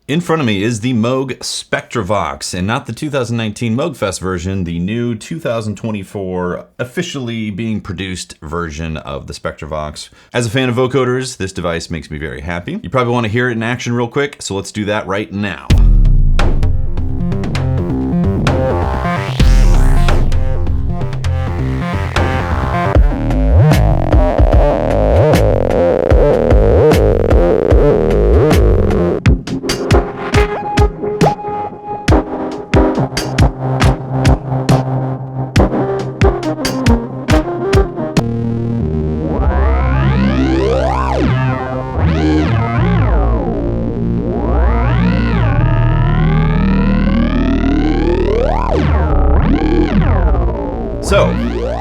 In front of me is the Moog Spectravox, and not the 2019 Moogfest version, the new 2024 officially being produced version of the Spectravox. As a fan of vocoders, this device makes me very happy. You probably want to hear it in action real quick, so let's do that right now. So,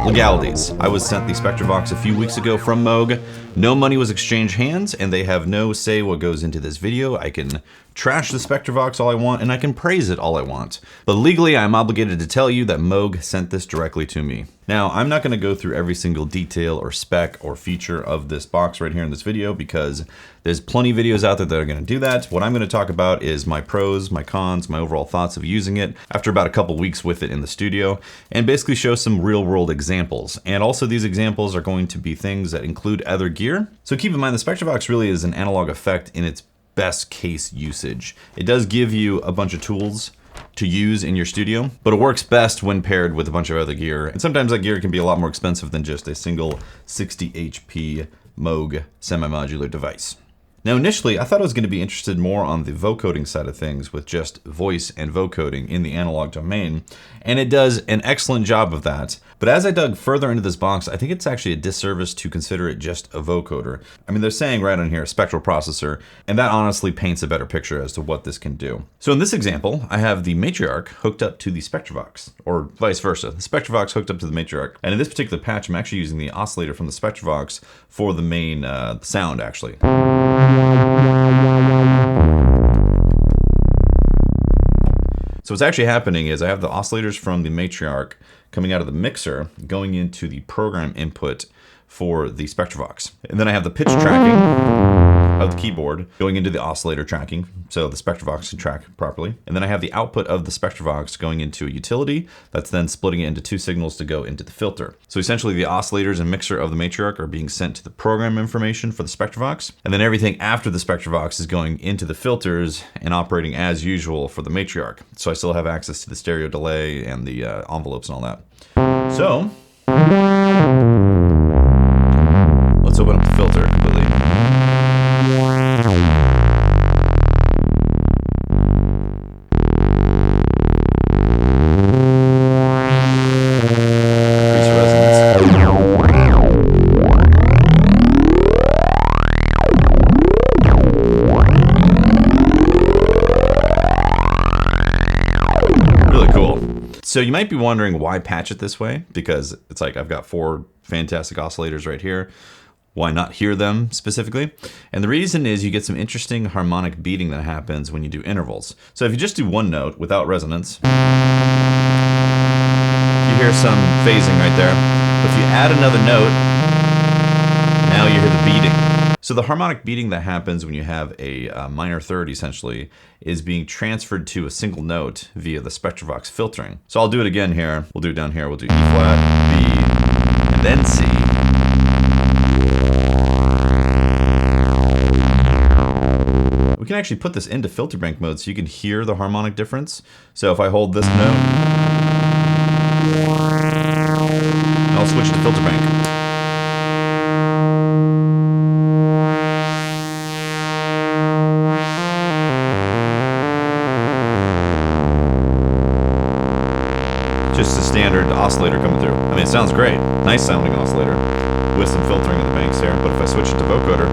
legalities. I was sent the Spectravox a few weeks ago from Moog. No money was exchanged hands, and they have no say what goes into this video. I can trash the Spectravox all I want, and I can praise it all I want. But legally, I'm obligated to tell you that Moog sent this directly to me. Now, I'm not gonna go through every single detail or spec or feature of this box right here in this video because there's plenty of videos out there that are gonna do that. What I'm gonna talk about is my pros, my cons, my overall thoughts of using it after about a couple weeks with it in the studio, and basically show some real world examples. And also these examples are going to be things that include other gear. So keep in mind, the Spectravox really is an analog effect in its best case usage. It does give you a bunch of tools to use in your studio, but it works best when paired with a bunch of other gear. And sometimes that gear can be a lot more expensive than just a single 60 HP Moog semi-modular device. Now initially, I thought I was going to be interested more on the vocoding side of things with just voice and vocoding in the analog domain, and it does an excellent job of that. But as I dug further into this box, I think it's actually a disservice to consider it just a vocoder. I mean, they're saying right on here, spectral processor, and that honestly paints a better picture as to what this can do. So in this example, I have the Matriarch hooked up to the Spectravox, or vice versa. The Spectravox hooked up to the Matriarch. And in this particular patch, I'm actually using the oscillator from the Spectravox for the main sound, actually. So what's actually happening is I have the oscillators from the Matriarch coming out of the mixer, going into the program input for the Spectravox. And then I have the pitch tracking of the keyboard going into the oscillator tracking, so the Spectravox can track properly. And then I have the output of the Spectravox going into a utility that's then splitting it into two signals to go into the filter. So essentially the oscillators and mixer of the Matriarch are being sent to the program information for the Spectravox, and then everything after the Spectravox is going into the filters and operating as usual for the Matriarch. So I still have access to the stereo delay and the envelopes and all that. So let's open up the filter completely. Increase resonance. Really cool. So you might be wondering why patch it this way, because it's like I've got four fantastic oscillators right here. Why not hear them specifically? And the reason is you get some interesting harmonic beating that happens when you do intervals. So if you just do one note without resonance, you hear some phasing right there. But if you add another note, now you hear the beating. So the harmonic beating that happens when you have a minor third essentially is being transferred to a single note via the Spectravox filtering. So I'll do it again here. We'll do it down here. We'll do E flat, B, and then C. We can actually put this into filter bank mode so you can hear the harmonic difference. So if I hold this note, I'll switch to filter bank. Just a standard oscillator coming through. I mean, it sounds great. Nice sounding oscillator with some filtering in the banks here. But if I switch it to vocoder,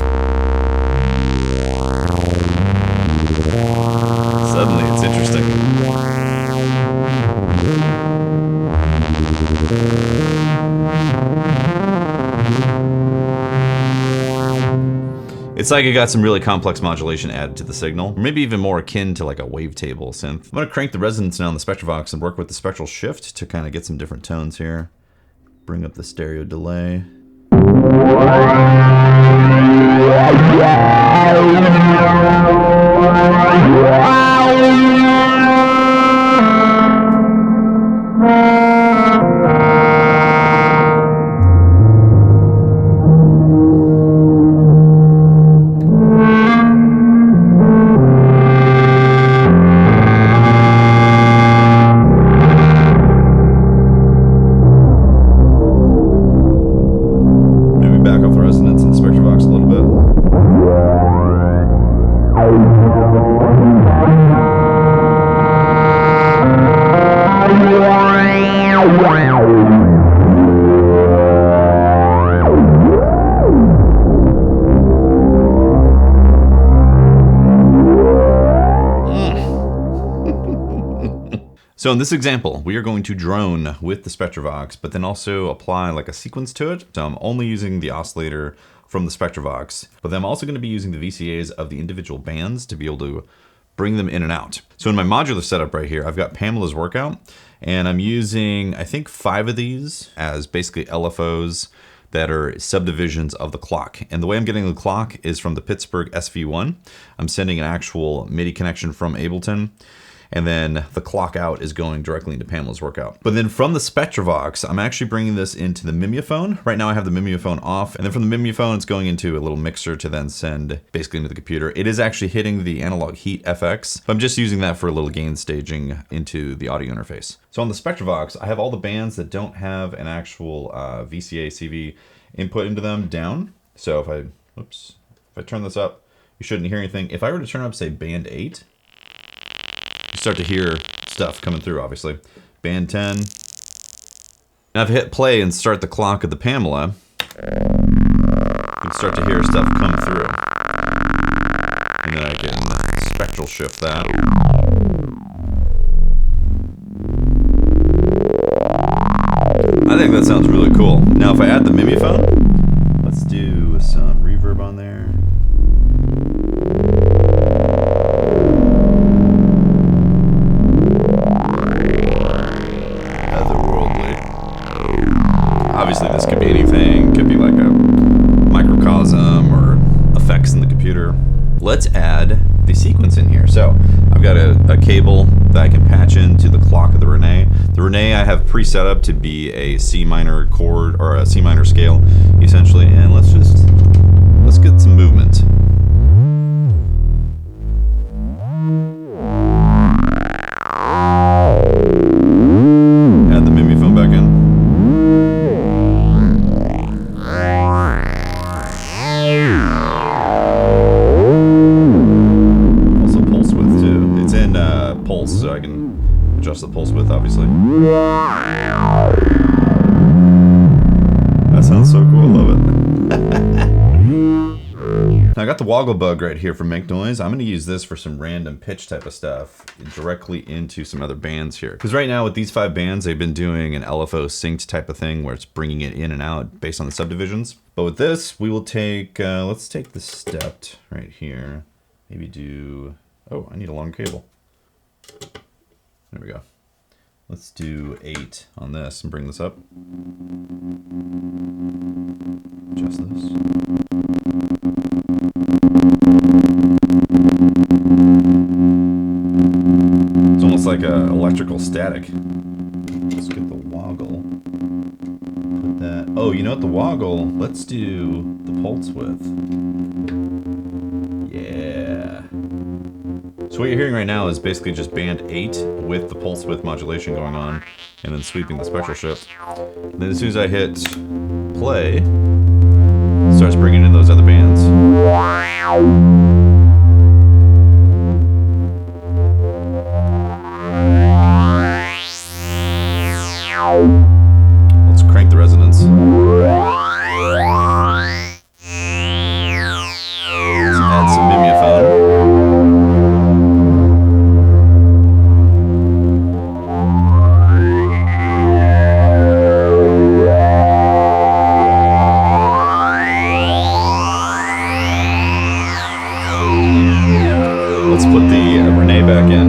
suddenly it's interesting. It's like it got some really complex modulation added to the signal, or maybe even more akin to like a wavetable synth. I'm gonna crank the resonance now on the Spectravox and work with the spectral shift to kind of get some different tones here. Bring up the stereo delay. So in this example, we are going to drone with the Spectravox, but then also apply like a sequence to it. So I'm only using the oscillator from the Spectravox, but then I'm also going to be using the VCAs of the individual bands to be able to bring them in and out. So in my modular setup right here, I've got Pamela's workout, and I'm using, I think, 5 of these as basically LFOs that are subdivisions of the clock. And the way I'm getting the clock is from the Pittsburgh SV1. I'm sending an actual MIDI connection from Ableton, and then the clock out is going directly into Pamela's workout. But then from the Spectravox, I'm actually bringing this into the Mimeophone. Right now I have the Mimeophone off, and then from the Mimeophone, it's going into a little mixer to then send basically into the computer. It is actually hitting the analog heat FX, but I'm just using that for a little gain staging into the audio interface. So on the Spectravox, I have all the bands that don't have an actual VCA CV input into them down. So if I turn this up, you shouldn't hear anything. If I were to turn up, say, band 8, you start to hear stuff coming through, obviously. Band 10. Now if I hit play and start the clock of the Pamela, you can start to hear stuff come through. And then I can spectral shift that. I think that sounds really cool. Now if I add the Mimeophone, let's do some reverb on there. Obviously this could be anything, could be like a microcosm or effects in the computer. Let's add the sequence in here. So I've got a cable that I can patch into the clock of the Rene. The Rene I have pre-set up to be a C minor chord or a C minor scale essentially, and let's get some movement. Add the Mimeophone back in. So I can adjust the pulse width, obviously. That sounds so cool, I love it. Now I got the woggle bug right here from Make Noise. I'm gonna use this for some random pitch type of stuff directly into some other bands here. Because right now with these 5 bands, they've been doing an LFO synced type of thing where it's bringing it in and out based on the subdivisions. But with this, we will take, let's take the stepped right here. Maybe do, oh, I need a long cable. There we go. Let's do 8 on this and bring this up. Adjust this. It's almost like a electrical static. Let's get the woggle. Put that. Oh, you know what? The woggle. Let's do the pulse width. Yeah. So what you're hearing right now is basically just band 8 with the pulse width modulation going on, and then sweeping the spectral shift. And then as soon as I hit play, it starts bringing in those other bands. Let's crank the resonance. Let's add some Mimeophone. Let's put the Rene back in.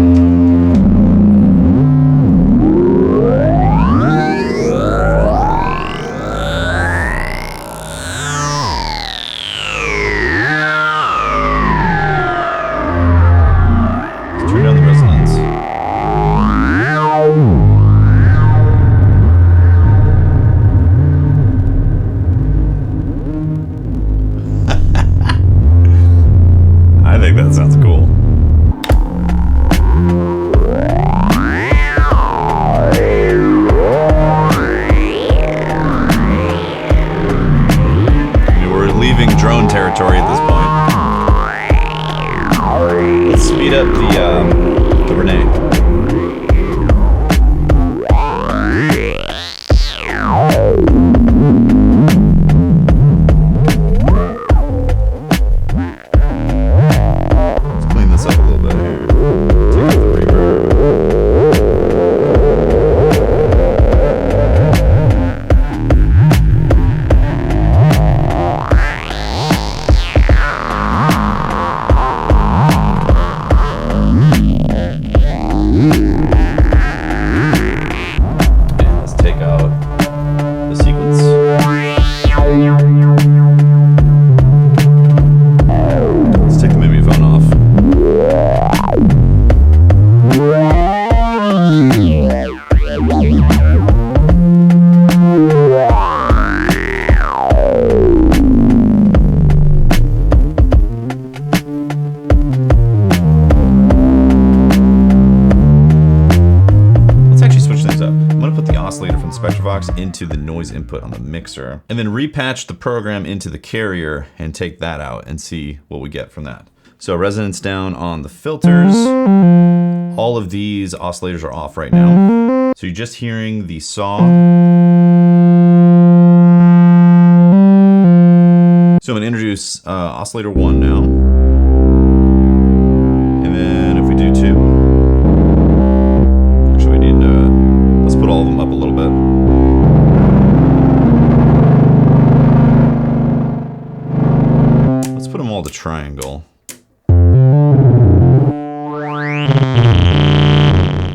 the Renee. Let's clean this up a little bit here. Take out the reverb. Spectravox into the noise input on the mixer, and then repatch the program into the carrier and take that out and see what we get from that. So resonance down on the filters. All of these oscillators are off right now. So you're just hearing the saw. So I'm gonna introduce oscillator 1 now. And then if we do 2, actually we need to, let's put all of them up a little bit. Let's put them all to triangle.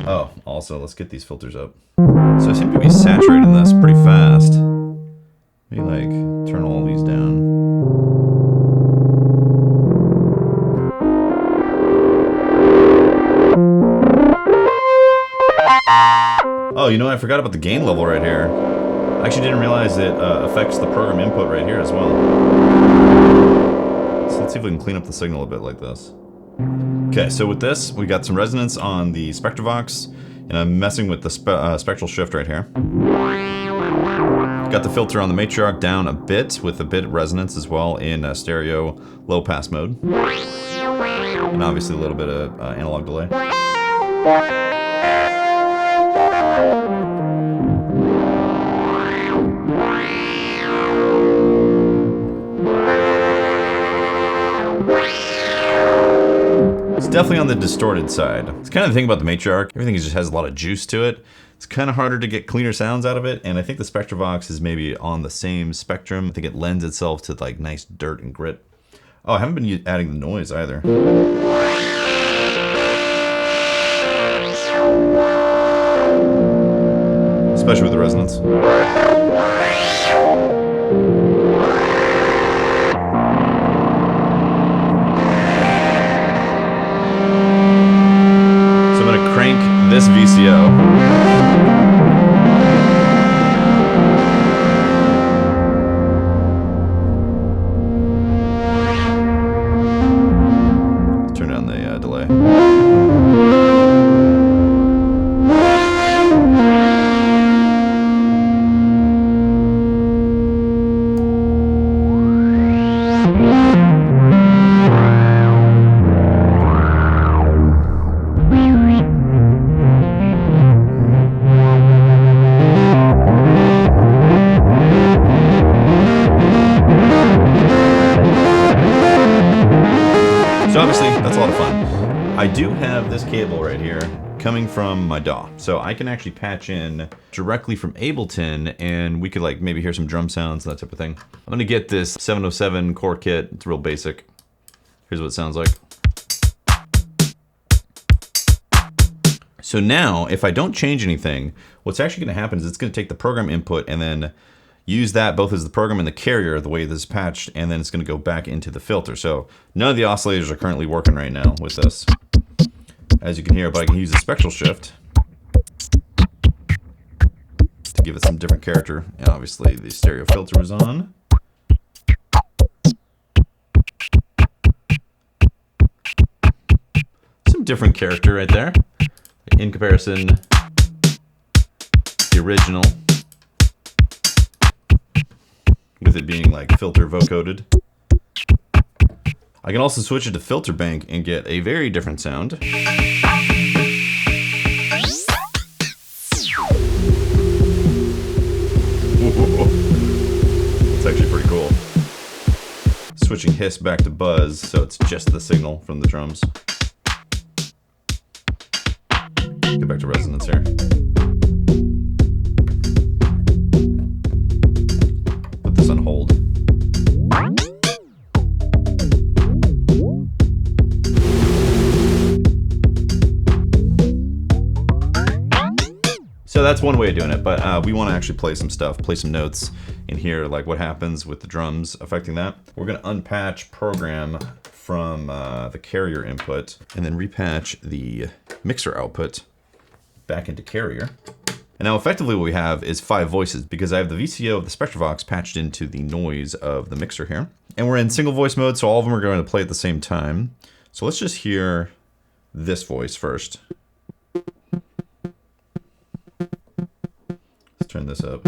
Oh, also let's get these filters up. So I seem to be saturating this pretty fast. Maybe like turn all these down. Oh, you know, I forgot about the gain level right here. I actually didn't realize it affects the program input right here as well. So let's see if we can clean up the signal a bit like this. Okay, so with this, we got some resonance on the Spectravox, and I'm messing with the spectral shift right here. Got the filter on the Matriarch down a bit with a bit resonance as well in stereo low pass mode. And obviously a little bit of analog delay. It's definitely on the distorted side. It's kind of the thing about the Matriarch. Everything just has a lot of juice to it. It's kind of harder to get cleaner sounds out of it, and I think the Spectravox is maybe on the same spectrum. I think it lends itself to like nice dirt and grit. Oh, I haven't been adding the noise either. Especially with the resonance. So I'm gonna crank this VCO. Turn down the delay. So obviously, that's a lot of fun. I do have this cable right here coming from my DAW. So I can actually patch in directly from Ableton, and we could like maybe hear some drum sounds, that type of thing. I'm gonna get this 707 core kit. It's real basic. Here's what it sounds like. So now, if I don't change anything, what's actually gonna happen is it's gonna take the program input and then use that both as the program and the carrier, the way this is patched, and then it's gonna go back into the filter. So none of the oscillators are currently working right now with this, as you can hear, but I can use the spectral shift to give it some different character. And obviously the stereo filter was on. Some different character right there in comparison to the original, with it being like filter vocoded. I can also switch it to filter bank and get a very different sound. It's actually pretty cool. Switching hiss back to buzz, so it's just the signal from the drums. Get back to resonance here. Put this on hold. So that's one way of doing it, but we want to actually play some stuff, play some notes in here, like what happens with the drums affecting that. We're going to unpatch program from the carrier input and then repatch the mixer output back into carrier. And now effectively what we have is 5 voices because I have the VCO of the Spectravox patched into the noise of the mixer here. And we're in single voice mode, so all of them are going to play at the same time. So let's just hear this voice first. Let's turn this up.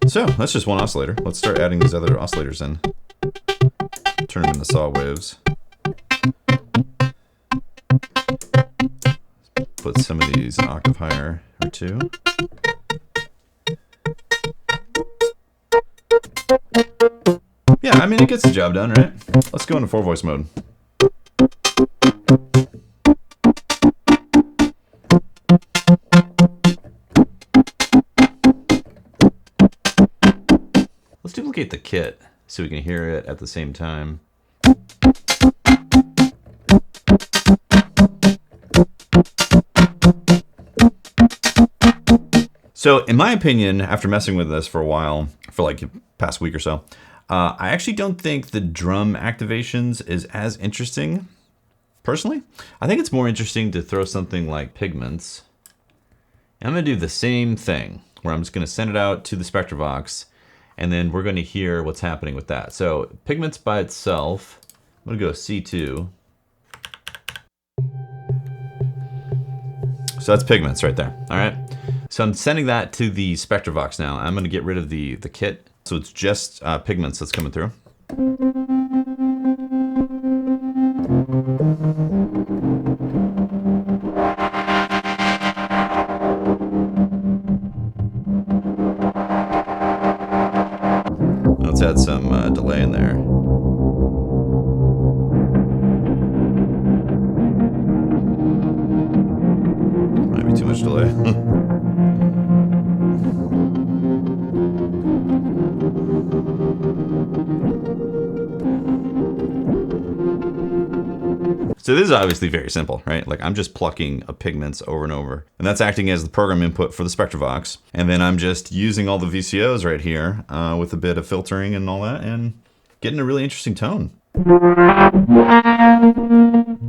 So that's just one oscillator. Let's start adding these other oscillators in. Turn them into saw waves. Put some of these an octave higher or 2. Yeah, I mean, it gets the job done, right? Let's go into 4-voice mode. Let's duplicate the kit so we can hear it at the same time. So in my opinion, after messing with this for a while, for like the past week or so, I actually don't think the drum activations is as interesting, personally. I think it's more interesting to throw something like Pigments. And I'm gonna do the same thing, where I'm just gonna send it out to the Spectravox, and then we're gonna hear what's happening with that. So Pigments by itself, I'm gonna go C2. So that's Pigments right there, all right? So I'm sending that to the Spectravox now. I'm gonna get rid of the kit. So it's just Pigments that's coming through. Let's add some delay in there. Might be too much delay. So this is obviously very simple, right? Like I'm just plucking a Pigments over and over, and that's acting as the program input for the Spectravox. And then I'm just using all the VCOs right here with a bit of filtering and all that, and getting a really interesting tone.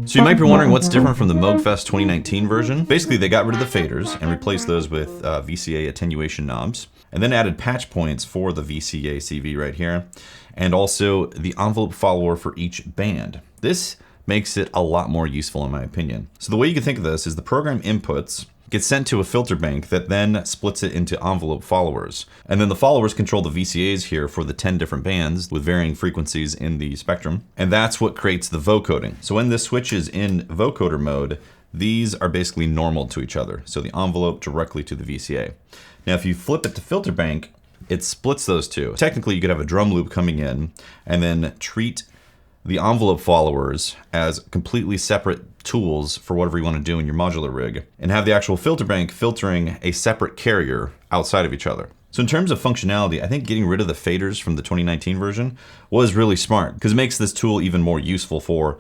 So you might be wondering what's different from the Moogfest 2019 version. Basically, they got rid of the faders and replaced those with VCA attenuation knobs, and then added patch points for the VCA CV right here, and also the envelope follower for each band. This makes it a lot more useful in my opinion. So the way you can think of this is the program inputs get sent to a filter bank that then splits it into envelope followers. And then the followers control the VCAs here for the 10 different bands with varying frequencies in the spectrum. And that's what creates the vocoding. So when this switches in vocoder mode, these are basically normal to each other. So the envelope directly to the VCA. Now, if you flip it to filter bank, it splits those two. Technically, you could have a drum loop coming in and then treat the envelope followers as completely separate tools for whatever you want to do in your modular rig, and have the actual filter bank filtering a separate carrier outside of each other. So in terms of functionality, I think getting rid of the faders from the 2019 version was really smart because it makes this tool even more useful for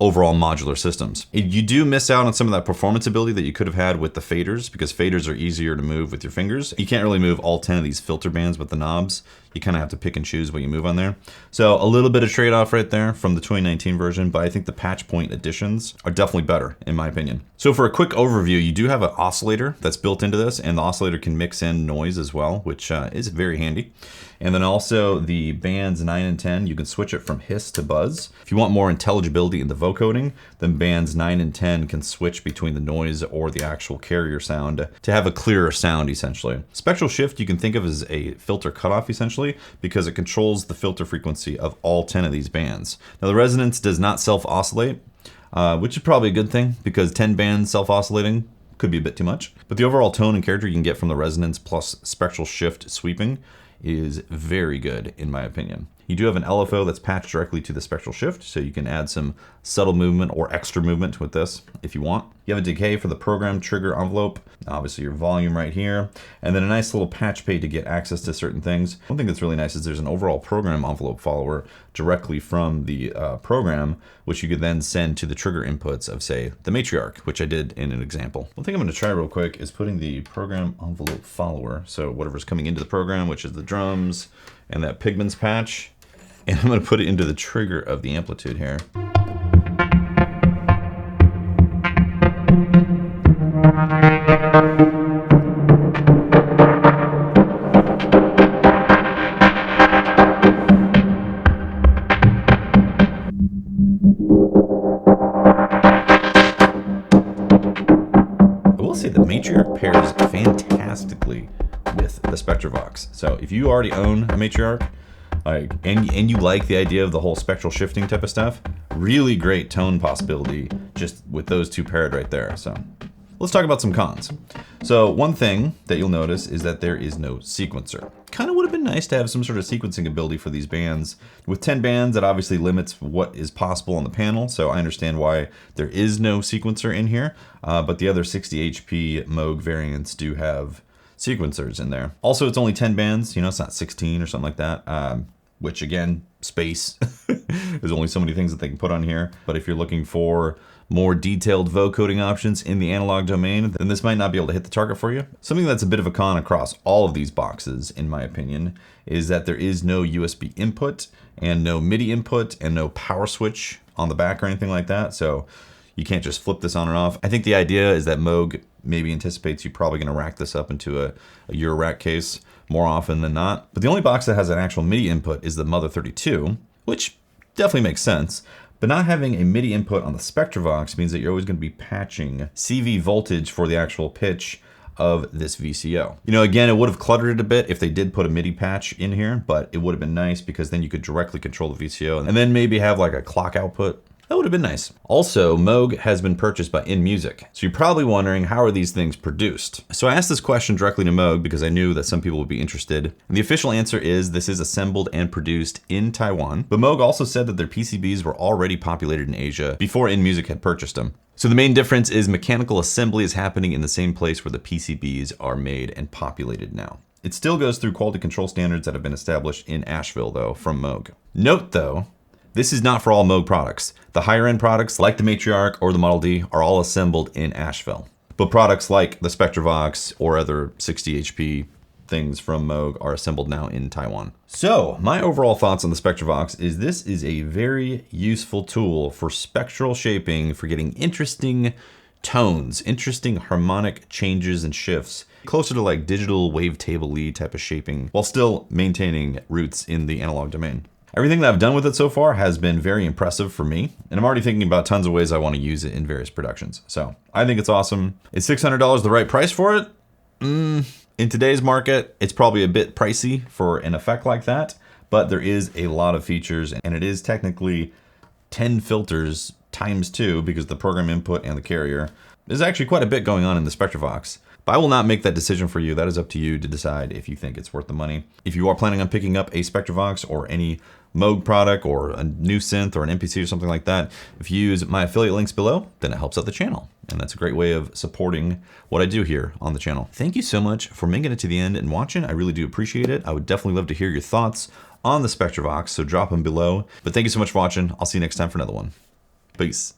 overall modular systems. You do miss out on some of that performance ability that you could have had with the faders because faders are easier to move with your fingers. You can't really move all 10 of these filter bands with the knobs. You kind of have to pick and choose what you move on there. So a little bit of trade-off right there from the 2019 version, but I think the patch point additions are definitely better in my opinion. So for a quick overview, you do have an oscillator that's built into this, and the oscillator can mix in noise as well, which is very handy. And then also the bands 9 and 10, you can switch it from hiss to buzz. If you want more intelligibility in the vocoding, then bands 9 and 10 can switch between the noise or the actual carrier sound to have a clearer sound, essentially. Spectral shift you can think of as a filter cutoff, essentially, because it controls the filter frequency of all 10 of these bands. Now the resonance does not self-oscillate, which is probably a good thing, because 10 bands self-oscillating could be a bit too much. But the overall tone and character you can get from the resonance plus spectral shift sweeping is very good, in my opinion. You do have an LFO that's patched directly to the spectral shift, so you can add some subtle movement or extra movement with this if you want. You have a decay for the program trigger envelope, obviously your volume right here, and then a nice little patch pay to get access to certain things. One thing that's really nice is there's an overall program envelope follower directly from the program, which you could then send to the trigger inputs of, say, the Matriarch, which I did in an example. One thing I'm gonna try real quick is putting the program envelope follower, so whatever's coming into the program, which is the drums and that Pigments patch, and I'm gonna put it into the trigger of the amplitude here. I will say the Matriarch pairs fantastically with the Spectravox. So if you already own a Matriarch, and you like the idea of the whole spectral shifting type of stuff, really great tone possibility just with those two paired right there. So let's talk about some cons. So one thing that you'll notice is that there is no sequencer. Kind of would have been nice to have some sort of sequencing ability for these bands. With 10 bands, that obviously limits what is possible on the panel, so I understand why there is no sequencer in here, but the other 60 HP Moog variants do have sequencers in there. Also, it's only 10 bands, you know, it's not 16 or something like that, which again, space. There's only so many things that they can put on here. But if you're looking for more detailed vocoding options in the analog domain, then this might not be able to hit the target for you. Something that's a bit of a con across all of these boxes, in my opinion, is that there is no USB input and no MIDI input and no power switch on the back or anything like that. So you can't just flip this on and off. I think the idea is that Moog maybe anticipates you're probably gonna rack this up into a Euro rack case more often than not. But the only box that has an actual MIDI input is the Mother 32, which definitely makes sense. But not having a MIDI input on the Spectravox means that you're always gonna be patching CV voltage for the actual pitch of this VCO. You know, again, it would have cluttered it a bit if they did put a MIDI patch in here, but it would have been nice because then you could directly control the VCO and then maybe have like a clock output. That would have been nice. Also, Moog has been purchased by InMusic. So you're probably wondering, how are these things produced? So I asked this question directly to Moog because I knew that some people would be interested. And the official answer is this is assembled and produced in Taiwan. But Moog also said that their PCBs were already populated in Asia before InMusic had purchased them. So the main difference is mechanical assembly is happening in the same place where the PCBs are made and populated now. It still goes through quality control standards that have been established in Asheville though, from Moog. Note though, this is not for all Moog products. The higher end products like the Matriarch or the Model D are all assembled in Asheville. But products like the Spectravox or other 60 HP things from Moog are assembled now in Taiwan. So my overall thoughts on the Spectravox is this is a very useful tool for spectral shaping, for getting interesting tones, interesting harmonic changes and shifts, closer to like digital wavetable-y type of shaping, while still maintaining roots in the analog domain. Everything that I've done with it so far has been very impressive for me, and I'm already thinking about tons of ways I want to use it in various productions. So I think it's awesome. Is $600 the right price for it? In today's market, it's probably a bit pricey for an effect like that, but there is a lot of features, and it is technically 10 filters times 2 because the program input and the carrier. There's actually quite a bit going on in the Spectravox. But I will not make that decision for you. That is up to you to decide if you think it's worth the money. If you are planning on picking up a Spectravox or any Moog product or a new synth or an MPC or something like that, if you use my affiliate links below, then it helps out the channel. And that's a great way of supporting what I do here on the channel. Thank you so much for making it to the end and watching. I really do appreciate it. I would definitely love to hear your thoughts on the Spectravox, so drop them below. But thank you so much for watching. I'll see you next time for another one. Peace.